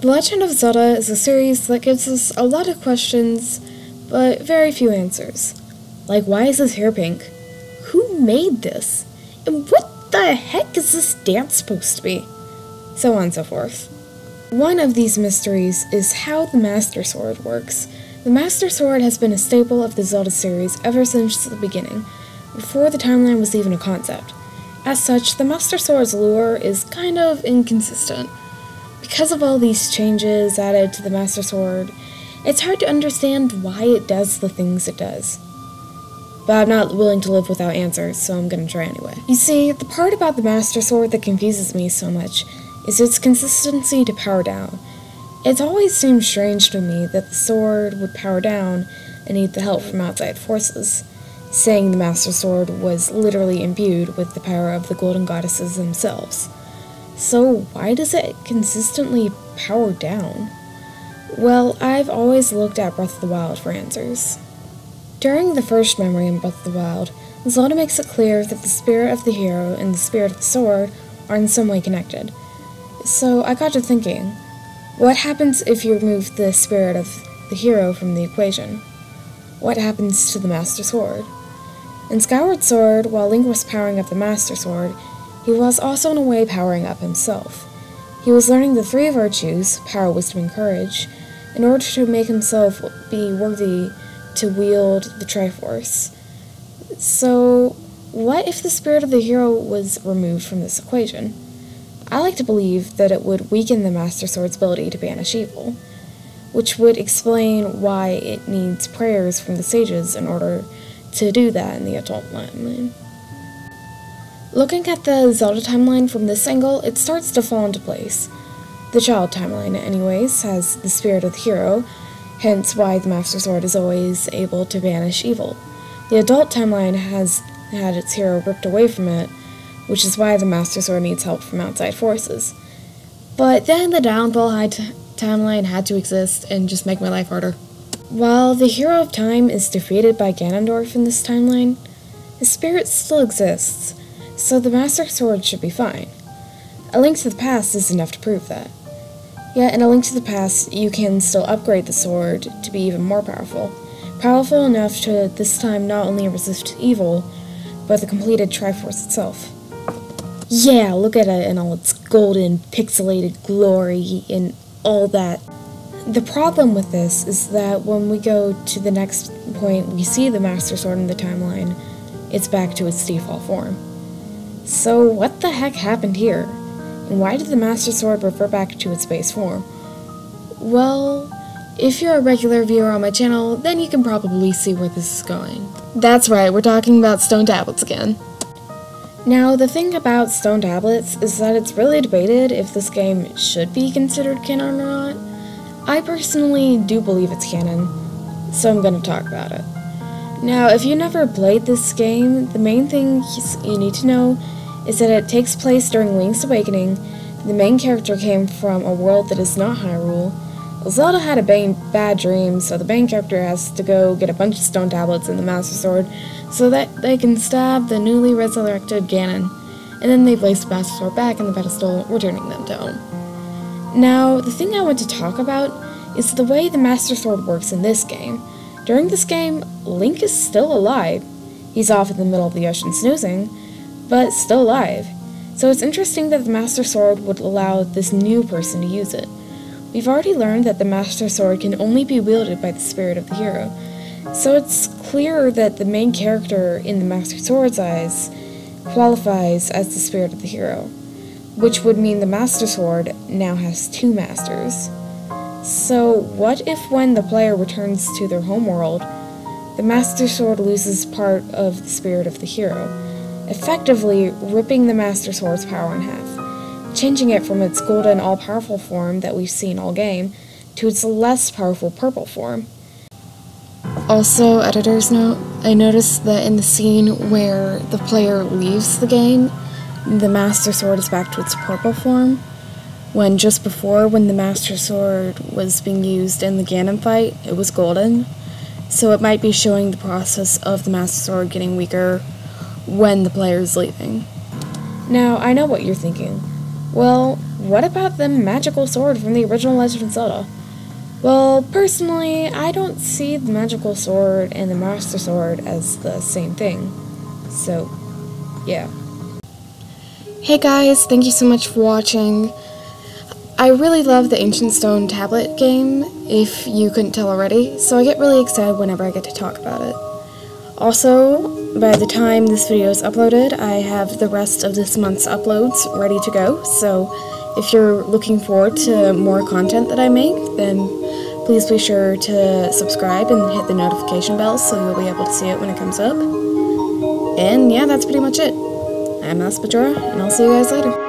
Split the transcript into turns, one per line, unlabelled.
The Legend of Zelda is a series that gives us a lot of questions, but very few answers. Like, why is his hair pink? Who made this? And what the heck is this dance supposed to be? So on and so forth. One of these mysteries is how the Master Sword works. The Master Sword has been a staple of the Zelda series ever since the beginning, before the timeline was even a concept. As such, the Master Sword's lure is kind of inconsistent. Because of all these changes added to the Master Sword, it's hard to understand why it does the things it does. But I'm not willing to live without answers, so I'm gonna try anyway. You see, the part about the Master Sword that confuses me so much is its consistency to power down. It's always seemed strange to me that the sword would power down and need the help from outside forces, saying the Master Sword was literally imbued with the power of the Golden Goddesses themselves. So why does it consistently power down? Well, I've always looked at Breath of the Wild for answers. During the first memory in Breath of the Wild, Zelda makes it clear that the spirit of the hero and the spirit of the sword are in some way connected. So I got to thinking, what happens if you remove the spirit of the hero from the equation? What happens to the Master Sword? In Skyward Sword, while Link was powering up the Master Sword, he was also in a way powering up himself. He was learning the three virtues, power, wisdom, and courage, in order to make himself be worthy to wield the Triforce. So, what if the spirit of the hero was removed from this equation? I like to believe that it would weaken the Master Sword's ability to banish evil, which would explain why it needs prayers from the sages in order to do that in the adult timeline. Looking at the Zelda timeline from this angle, it starts to fall into place. The child timeline, anyways, has the spirit of the hero, hence why the Master Sword is always able to banish evil. The adult timeline has had its hero ripped away from it, which is why the Master Sword needs help from outside forces. But then the Downfall High timeline had to exist and just make my life harder. While the Hero of Time is defeated by Ganondorf in this timeline, his spirit still exists, so the Master Sword should be fine. A Link to the Past is enough to prove that. Yet in A Link to the Past, you can still upgrade the sword to be even more powerful. Powerful enough to this time not only resist evil, but the completed Triforce itself. Yeah, look at it in all its golden, pixelated glory and all that. The problem with this is that when we go to the next point we see the Master Sword in the timeline, it's back to its default form. So what the heck happened here? And why did the Master Sword revert back to its base form? Well, if you're a regular viewer on my channel, then you can probably see where this is going. That's right, we're talking about stone tablets again. Now, the thing about stone tablets is that it's really debated if this game should be considered canon or not. I personally do believe it's canon, so I'm going to talk about it. Now, if you never played this game, the main thing you need to know is that it takes place during Link's Awakening. The main character came from a world that is not Hyrule. Zelda had a bad dream, so the main character has to go get a bunch of stone tablets and the Master Sword so that they can stab the newly resurrected Ganon, and then they place the Master Sword back in the pedestal, returning them to home. Now, the thing I want to talk about is the way the Master Sword works in this game. During this game, Link is still alive. He's off in the middle of the ocean snoozing, but still alive. So it's interesting that the Master Sword would allow this new person to use it. We've already learned that the Master Sword can only be wielded by the spirit of the hero, so it's clear that the main character in the Master Sword's eyes qualifies as the spirit of the hero, which would mean the Master Sword now has two masters. So what if when the player returns to their homeworld, the Master Sword loses part of the spirit of the hero, effectively ripping the Master Sword's power in half, changing it from its golden all-powerful form that we've seen all game to its less powerful purple form. Also, editor's note, I noticed that in the scene where the player leaves the game, the Master Sword is back to its purple form, when just before, when the Master Sword was being used in the Ganon fight, it was golden, so it might be showing the process of the Master Sword getting weaker when the player is leaving. Now, I know what you're thinking. Well, what about the magical sword from the original Legend of Zelda? Well, personally, I don't see the magical sword and the master sword as the same thing. So, yeah. Hey guys, thank you so much for watching. I really love the Ancient Stone tablet game, if you couldn't tell already, so I get really excited whenever I get to talk about it. Also, by the time this video is uploaded, I have the rest of this month's uploads ready to go, so if you're looking forward to more content that I make, then please be sure to subscribe and hit the notification bell so you'll be able to see it when it comes up. And yeah, that's pretty much it. I'm Aspidra, and I'll see you guys later.